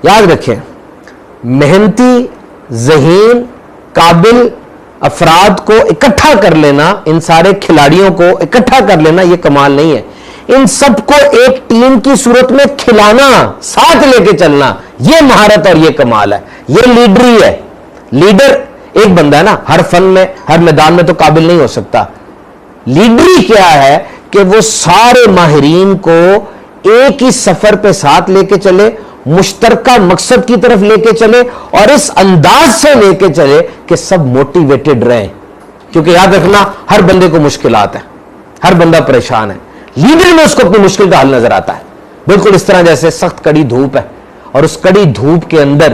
یاد رکھیں، محنتی، ذہین، قابل افراد کو اکٹھا کر لینا، ان سارے کھلاڑیوں کو اکٹھا کر لینا یہ کمال نہیں ہے، ان سب کو ایک ٹیم کی صورت میں کھلانا، ساتھ لے کے چلنا، یہ مہارت اور یہ کمال ہے، یہ لیڈری ہے۔ لیڈر ایک بندہ ہے نا، ہر فن میں ہر میدان میں تو قابل نہیں ہو سکتا۔ لیڈری کیا ہے کہ وہ سارے ماہرین کو ایک ہی سفر پہ ساتھ لے کے چلے، مشترکہ مقصد کی طرف لے کے چلے، اور اس انداز سے لے کے چلے کہ سب موٹیویٹڈ رہیں، کیونکہ یاد رکھنا ہر بندے کو مشکلات ہیں، ہر بندہ پریشان ہے، لیڈر میں اس کو اپنی مشکل کا حل نظر آتا ہے، بالکل اس طرح جیسے سخت کڑی دھوپ ہے اور اس کڑی دھوپ کے اندر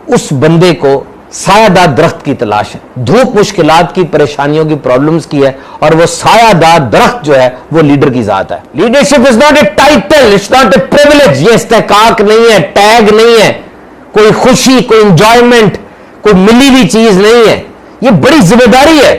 اس بندے کو سایہ دار درخت کی تلاش ہے۔ دھوپ مشکلات کی، پریشانیوں کی، پرابلمز کی ہے، اور وہ سایہ دار درخت جو ہے وہ لیڈر کی ذات ہے۔ Leadership is not a title, it's not a privilege, یہ استحقاق نہیں ہے، ٹیگ نہیں ہے، کوئی خوشی، کوئی انجوائمنٹ، کوئی ملی ہوئی چیز نہیں ہے، یہ بڑی ذمہ داری ہے۔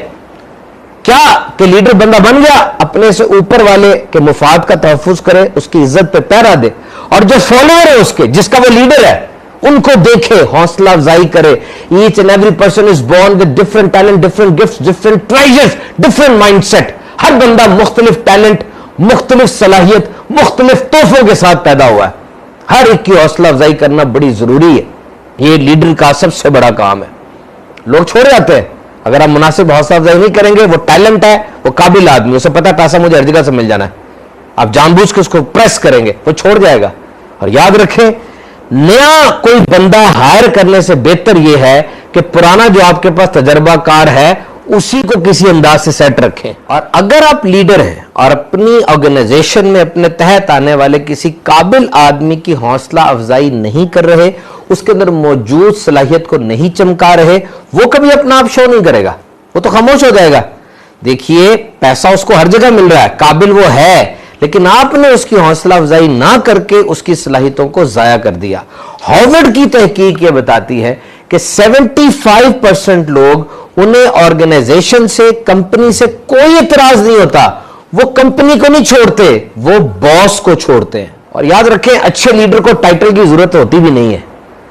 کیا کہ لیڈر بندہ بن گیا، اپنے سے اوپر والے کے مفاد کا تحفظ کرے، اس کی عزت پہ پہرا دے، اور جو فالوور ہے اس کے، جس کا وہ لیڈر ہے، ان کو دیکھے، حوصلہ افزائی کرے۔ Each and every person is born with different talent, different gifts, different treasures, different mind set. ہر بندہ مختلف ٹیلنٹ، مختلف صلاحیت، مختلف تحفوں کے ساتھ پیدا ہوا ہے۔ ہر ایک کی حوصلہ افزائی کرنا بڑی ضروری ہے، یہ لیڈر کا سب سے بڑا کام ہے۔ لوگ چھوڑ جاتے ہیں اگر آپ مناسب حوصلہ افزائی نہیں کریں گے۔ وہ ٹیلنٹ ہے، وہ قابل آدمی، اسے پتا پیسہ مجھے ہر جگہ سے مل جانا ہے، آپ جان بوجھ کے اس کو پریس کریں گے، وہ چھوڑ جائے گا۔ اور یاد رکھیں، نیا کوئی بندہ ہائر کرنے سے بہتر یہ ہے کہ پرانا جو آپ کے پاس تجربہ کار ہے اسی کو کسی انداز سے سیٹ رکھیں۔ اور اگر آپ لیڈر ہیں اور اپنی آرگنائزیشن میں اپنے تحت آنے والے کسی قابل آدمی کی حوصلہ افزائی نہیں کر رہے، اس کے اندر موجود صلاحیت کو نہیں چمکا رہے، وہ کبھی اپنا آپ شو نہیں کرے گا، وہ تو خاموش ہو جائے گا۔ دیکھیے، پیسہ اس کو ہر جگہ مل رہا ہے، قابل وہ ہے، لیکن آپ نے اس کی حوصلہ افزائی نہ کر کے اس کی صلاحیتوں کو ضائع کر دیا۔ ہارورڈ کی تحقیق یہ بتاتی ہے کہ 75% لوگ، انہیں آرگنائزیشن سے، کمپنی سے کوئی اعتراض نہیں ہوتا، وہ کمپنی کو نہیں چھوڑتے، وہ باس کو چھوڑتے ہیں۔ اور یاد رکھیں، اچھے لیڈر کو ٹائٹل کی ضرورت ہوتی بھی نہیں ہے،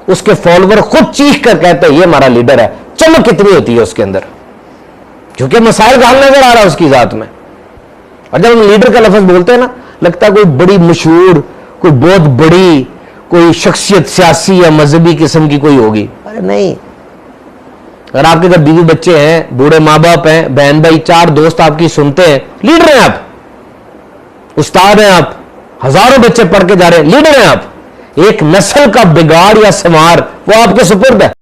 اس کے فالوور خود چیخ کر کہتے ہیں یہ ہمارا لیڈر ہے، چمک کتنی ہوتی ہے اس کے اندر، کیونکہ مسائل کا حل نظر آ رہا ہے اس کی ذات میں۔ اور جب ہم لیڈر کا لفظ بولتے ہیں نا، لگتا ہے کوئی بڑی مشہور، کوئی بہت بڑی کوئی شخصیت سیاسی یا مذہبی قسم کی کوئی ہوگی، ارے نہیں۔ اگر آپ کے گھر بیوی بچے ہیں، بوڑھے ماں باپ ہیں، بہن بھائی، چار دوست آپ کی سنتے ہیں، لیڈر ہیں آپ، استاد ہیں آپ، ہزاروں بچے پڑھ کے جا رہے ہیں، لیڈر ہیں آپ۔ ایک نسل کا بگاڑ یا سنوار وہ آپ کے سپرد ہے۔